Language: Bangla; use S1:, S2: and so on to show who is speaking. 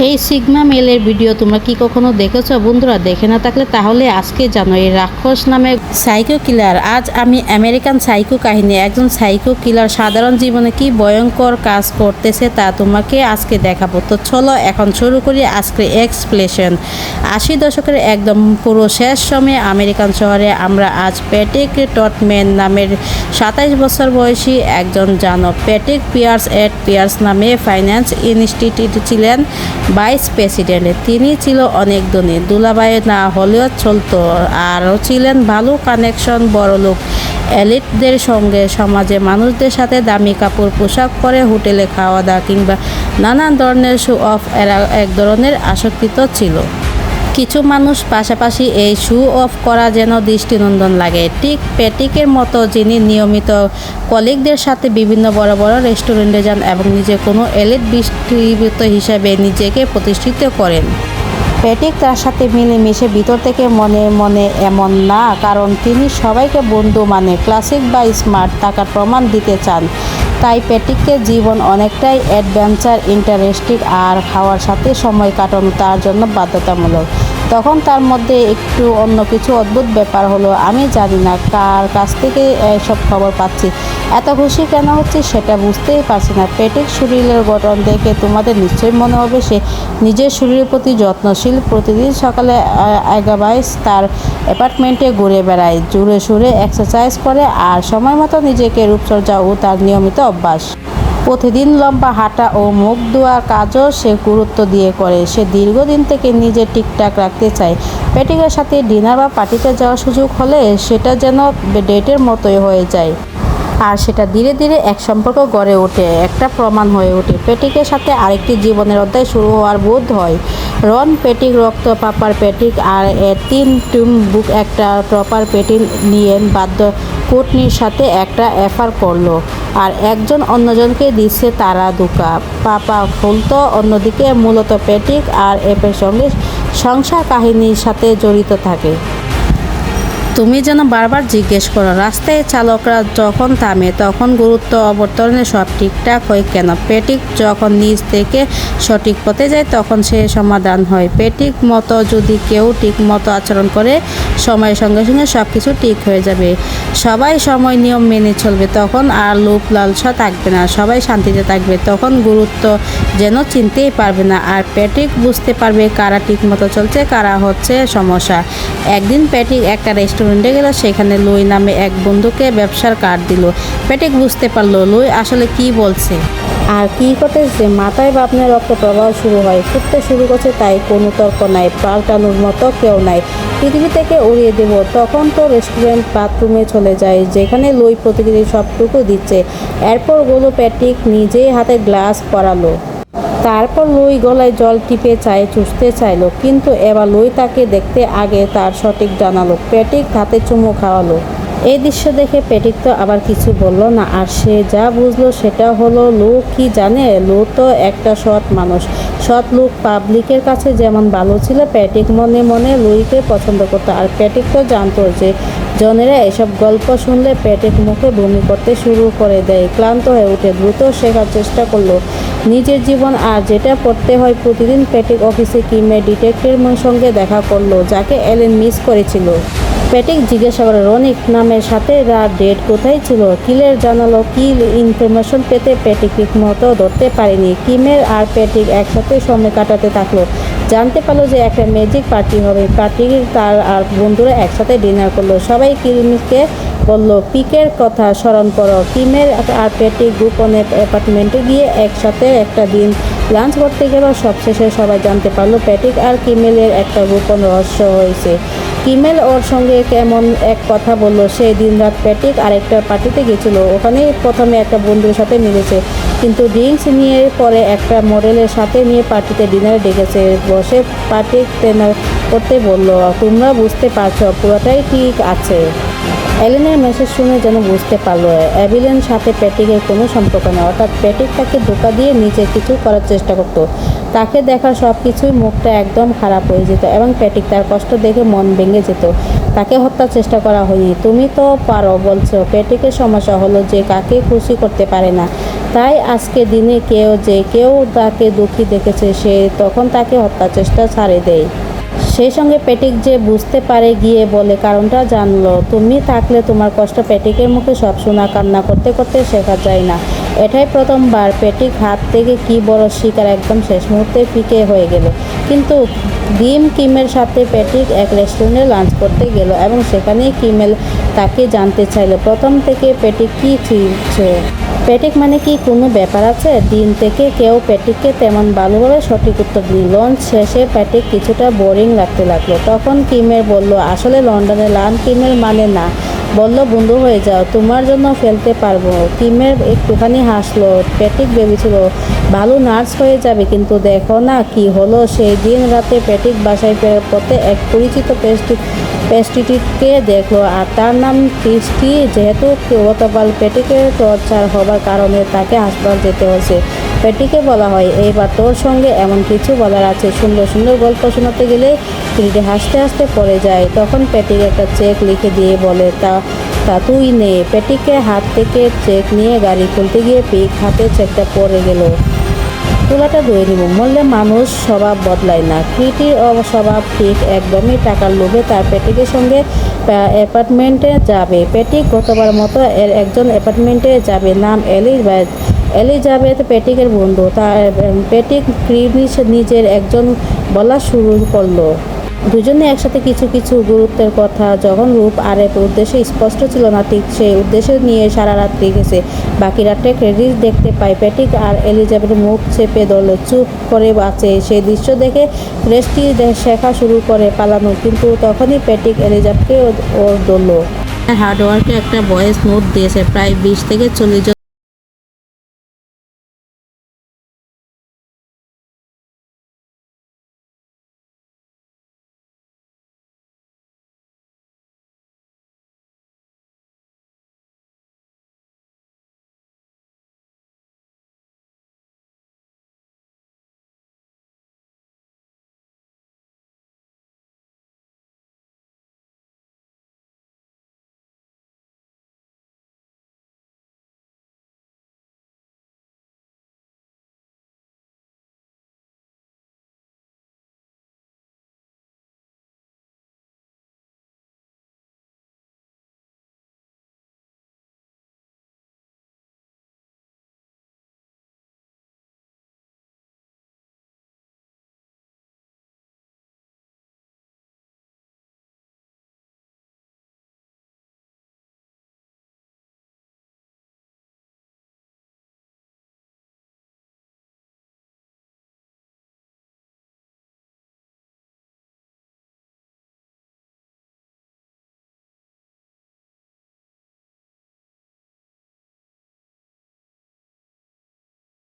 S1: এই সিগমা মেলের ভিডিও তোমরা কি কখনো দেখেছো? বন্ধুরা, দেখে না থাকলে তাহলে আজকে জানো এই রাক্ষস নামে সাইকো কিলার। আজ আমি আমেরিকান সাইকো কাহিনী, একজন সাইকো কিলার সাধারণ জীবনে কি ভয়ঙ্কর কাজ করতেছে তা তোমাকে আজকে দেখাবো। তো চলো এখন শুরু করি আজকে এক্সপ্লেশন। 80 দশকের একদম পুরো শেষ সময়ে আমেরিকান শহরে আমরা আজ প্যাট্রিক টটম্যান নামের 27 বছর বয়সী একজন জানো। প্যাট্রিক পিয়ার্স এট পিয়ার্স নামে ফাইন্যান্স ইনস্টিটিউট ছিলেন ভাইস প্রেসিডেন্ট। তিনি ছিল অনেক ধনী, দুলাভাই না হলেও চলতো, আরও ছিলেন ভালো কানেকশন বড়লোক এলিটদের সঙ্গে। সমাজে মানুষদের সাথে দামি কাপড় পোশাক পরে হোটেলে খাওয়া দাওয়া কিংবা নানান ধরনের শো অফ এরা এক ধরনের আসক্তিত ছিল। কিছু মানুষ পাশাপাশি এই শো অফ করা যেন দৃষ্টিনন্দন লাগে, ঠিক প্যাট্রিকের মতো, যিনি নিয়মিত কলিগদের সাথে বিভিন্ন বড় বড় রেস্টুরেন্টে যান এবং নিজে কোনো এলিট বিস্তৃত হিসাবে নিজেকে প্রতিষ্ঠিত করেন। প্যাট্রিক তার সাথে মিলেমিশে ভিতর থেকে মনে মনে এমন না, কারণ তিনি সবাইকে বন্ধু মানে ক্লাসিক বা স্মার্ট থাকার প্রমাণ দিতে চান। তাই প্যাট্রিকের জীবন অনেকটাই অ্যাডভেঞ্চার, ইন্টারেস্টিং, আর খাওয়ার সাথে সময় কাটানো তার জন্য বাধ্যতামূলক। তখন তার মধ্যে একটু অন্য কিছু অদ্ভুত ব্যাপার হলো। আমি জানি না কার কাছ থেকে এসব খবর পাচ্ছি, এত খুশি কেন হচ্ছে সেটা বুঝতেই পারছি না। প্যাট্রিক শরীরের গঠন দেখে তোমাদের নিশ্চয়ই মনে হবে সে নিজের শরীরের প্রতি যত্নশীল। প্রতিদিন সকালে এগাবাইস তার অ্যাপার্টমেন্টে ঘুরে বেড়ায়, জোরে সুরে এক্সারসাইজ করে, আর সময় মতো নিজেকে রূপচর্চা ও তার নিয়মিত অভ্যাস। প্রতিদিন লম্বা হাঁটা ও মুখ ধোয়ার কাজও সে গুরুত্ব দিয়ে করে। সে দীর্ঘদিন থেকে নিজে ঠিকঠাক রাখতে চায়। প্যাট্রিকের সাথে ডিনার বা পার্টিতে যাওয়ার সুযোগ হলে সেটা যেন ডেটের মতোই হয়ে যায়, আর সেটা ধীরে ধীরে এক সম্পর্ক গড়ে ওঠে, একটা প্রমাণ হয়ে ওঠে। প্যাট্রিকের সাথে আরেকটি জীবনের অধ্যায় শুরু হওয়ার বোধ হয়। রন প্যাট্রিক, রক্ত পাপার প্যাট্রিক আর তিন টুম বুক একটা টপার প্যাট্রিক নিয়ে বাধ্য কোটনির সাথে একটা অ্যাফার করলো, আর একজন অন্যজনকে দিচ্ছে তারা ধোঁকা। পাপা খুলতো অন্যদিকে। মূলত প্যাট্রিক আর এপের সঙ্গে সংসার কাহিনীর সাথে জড়িত থাকে। তুমি যেন বারবার জিজ্ঞেস করো, রাস্তায় চালকরা যখন থামে তখন গুরুত্ব অবতরণে সব ঠিকঠাক হয় কেন? প্যাট্রিক যখন নিজ থেকে সঠিক পথে যায় তখন সে সমাধান হয়। প্যাট্রিক মতো যদি কেউ ঠিক মতো আচরণ করে, সময়ের সঙ্গে সঙ্গে সব কিছু ঠিক হয়ে যাবে। সবাই সময় নিয়ম মেনে চলবে, তখন আর লোভ লালসা থাকবে না, সবাই শান্তিতে থাকবে। তখন গুরুত্ব যেন চিনতেই পারবে না, আর প্যাট্রিক বুঝতে পারবে কারা ঠিক মতো চলছে, কারা হচ্ছে সমস্যা। একদিন প্যাট্রিক একটা রেস্টুরেন্টে গেল, সেখানে লুই নামে এক বন্ধুকে ব্যবসার কার্ড দিল। প্যাট্রিক বুঝতে পারলো লুই আসলে কি বলছে আর কি করতেছে। মাথায় ভাবনায় রক্ত প্রবাহ শুরু হয়, ফুটতে শুরু করছে। তাই কোনো তর্ক নাই, পাল্টানোর মতো কেউ নাই, পৃথিবী থেকে উড়িয়ে দেব। তখন তো রেস্টুরেন্ট বাথরুমে চলে যায়, যেখানে লুই প্রতিদিন সবটুকু দিচ্ছে। এরপর গেল প্যাট্রিক, নিজেই হাতে গ্লাস পরালো। তারপর লুই গলায় জল টিপে চুষতে চাইলো, কিন্তু এবার লুই তাকে দেখতে আগে তার সঠিক জানালো। প্যাট্রিক হাতে চুমু খাওয়ালো। এই দৃশ্য দেখে প্যাট্রিক তো আবার কিছু বলল না, আর সে যা বুঝলো সেটা হলো লু কি জানে। লু তো একটা সৎ মানুষ, সৎ লোক। পাবলিকের কাছে যেমন ভালো ছিল, প্যাট্রিক মনে মনে লুইকে পছন্দ করতো। আর প্যাট্রিক তো জানতো যে জনেরা এসব গল্প শুনলে প্যাট্রিক মুখে বমি করতে শুরু করে দেয়। ক্লান্ত হয়ে উঠে দ্রুত শেখার চেষ্টা করলো নিজের জীবন আর যেটা পড়তে হয় প্রতিদিন। প্যাট্রিক অফিসে কিমের ডিটেকটিভের সঙ্গে দেখা করলো, যাকে এলেন মিস করেছিল। প্যাট্রিক জিজ্ঞাসা করে রনিক নামের সাথে তার ডেট কোথায় ছিল। কিলের জানালো কি ইনফরমেশন পেতে প্যাট্রিক ঠিক মতো ধরতে পারেনি। কিমের আর প্যাট্রিক একসাথে সময় কাটাতে থাকলো। জানতে পারলো যে একটা ম্যাজিক পার্টি হবে। প্যাট্রিক তার আর বন্ধুরা একসাথে ডিনার করলো। সবাই কিমকে বলল পিকের কথা স্মরণ করো। কিমের আর প্যাট্রিক গোপনে অ্যাপার্টমেন্টে গিয়ে একসাথে একটা দিন লাঞ্চ করতে গেল। সবশেষে সবাই জানতে পারলো প্যাট্রিক আর কিমেলের একটা গোপন রহস্য হয়েছে। কিমেল ওর সঙ্গে কেমন এক কথা বললো। সেই দিন রাত প্যাট্রিক আরেকটা পার্টিতে গেছিলো। ওখানেই প্রথমে একটা বন্ধুর সাথে মিলেছে, কিন্তু ড্রিঙ্কস নিয়ে পরে একটা মডেলের সাথে নিয়ে পার্টিতে ডিনারে ডেকেছে। বসে প্যাট্রিক টেনার করতে বললো, তোমরা বুঝতে পারছো পুরোটাই ঠিক আছে। এলেনের মেসেজ শুনে যেন বুঝতে পারলো অ্যাভিলের সাথে প্যাট্রিকের কোনো সম্পর্ক নেই। অর্থাৎ প্যাট্রিক তাকে ধোঁকা দিয়ে নিজে কিছু করার চেষ্টা করতো। তাকে দেখার সব কিছুই মুখটা একদম খারাপ হয়ে যেত এবং প্যাট্রিক তার কষ্ট দেখে মন ভেঙে যেত। তাকে হত্যার চেষ্টা করা হয়নি। তুমি তো পারো বলছো। প্যাট্রিকের সমস্যা হলো যে কাকে খুশি করতে পারে না। তাই আজকে দিনে কেউ তাকে দুঃখী দেখেছে, সে তখন তাকে হত্যার চেষ্টা ছাড়ে দেয়। সেই সঙ্গে প্যাটিক যে বুঝতে পারে গিয়ে বলে কারণটা জানলো, তুমি থাকলে তোমার কষ্ট। প্যাটিকের মুখে সব শোনা, কান্না করতে করতে শেখা যায় না। এটাই প্রথমবার। প্যাটিক হাত থেকে কি বড় শিকার একদম শেষ মুহূর্তে ফিকে হয়ে গেল। কিন্তু কিমের সাথে প্যাটিক এক রেস্টুরেন্টে লাঞ্চ করতে গেল এবং সেখানেই কিমেল তাকে জানতে চাইলো প্রথম থেকে প্যাটিক কি ছিল। প্যাটিক মানে কি কোনো ব্যাপার আছে? দিন থেকে কেউ প্যাটিককে তেমন ভালোভাবে সঠিক উত্তর দিল। লঞ্চ শেষে প্যাটিক কিছুটা বোরিং লাগতে লাগলো। তখন কিমের বলল, আসলে লন্ডনে লাঞ্চ কিমের মানে না। বলল, বন্ধু হয়ে যাও, তোমার জন্য ফেলতে পারবো। কিমের একটুখানি হাসলো। প্যাটিক ভেবেছিল ভালো নার্স হয়ে যাবে, কিন্তু দেখো না কি হলো। সেই দিন রাতে প্যাটিক বাসায় ফেরার পথে এক পরিচিত পেস্টিটিকে দেখলো, আর তার নাম ক্রিস্টি। যেহেতু গতকাল প্যাটিকের টর্চার হবার কারণে তাকে হাসপাতাল যেতে হয়েছে, প্যাটিকে বলা হয়, এইবার তোর সঙ্গে এমন কিছু বলার আছে। সুন্দর সুন্দর গল্প শোনাতে গেলে ক্রিস্টি হাসতে হাসতে পড়ে যায়। তখন প্যাটিক একটা চেক লিখে দিয়ে বলে, তা তুই নে। প্যাটিকের হাত থেকে চেক নিয়ে গাড়ি খুলতে গিয়ে পিক হাতে চেকটা পড়ে গেল। তুলাটা ধুয়ে নিব। মরলে মানুষ স্বভাব বদলায় না। ক্রিটির স্বভাব ঠিক একদমই টাকার লোভে তার প্যাটিকের সঙ্গে অ্যাপার্টমেন্টে যাবে। প্যাটিক গতবার মতো একজন অ্যাপার্টমেন্টে যাবে, নাম এলিজাবেথ প্যাটিকের বন্ধু। তার প্যাটিক নিজের একজন বলা শুরু করলো। দুজনে একসাথে কিছু কিছু গুরুত্বের কথা। যখন রূপ আরেক উদ্দেশ্যে স্পষ্ট ছিল না, ঠিক সেই উদ্দেশ্য নিয়ে সারা রাত রেখেছে। বাকি রাতে ক্রেডিট দেখতে পায়। প্যাটিক আর এলিজাবেথ মুখ চেপে ধরল, চুপ করে আছে। সেই দৃশ্য দেখে ক্রেস্টি শেখা শুরু করে পালানো, কিন্তু তখনই প্যাটিক এলিজাবেথকে ওর ধরল। হার্ডওয়ার্কে একটা ভয়েস নোট দিয়েছে, প্রায় 20 থেকে 40 জন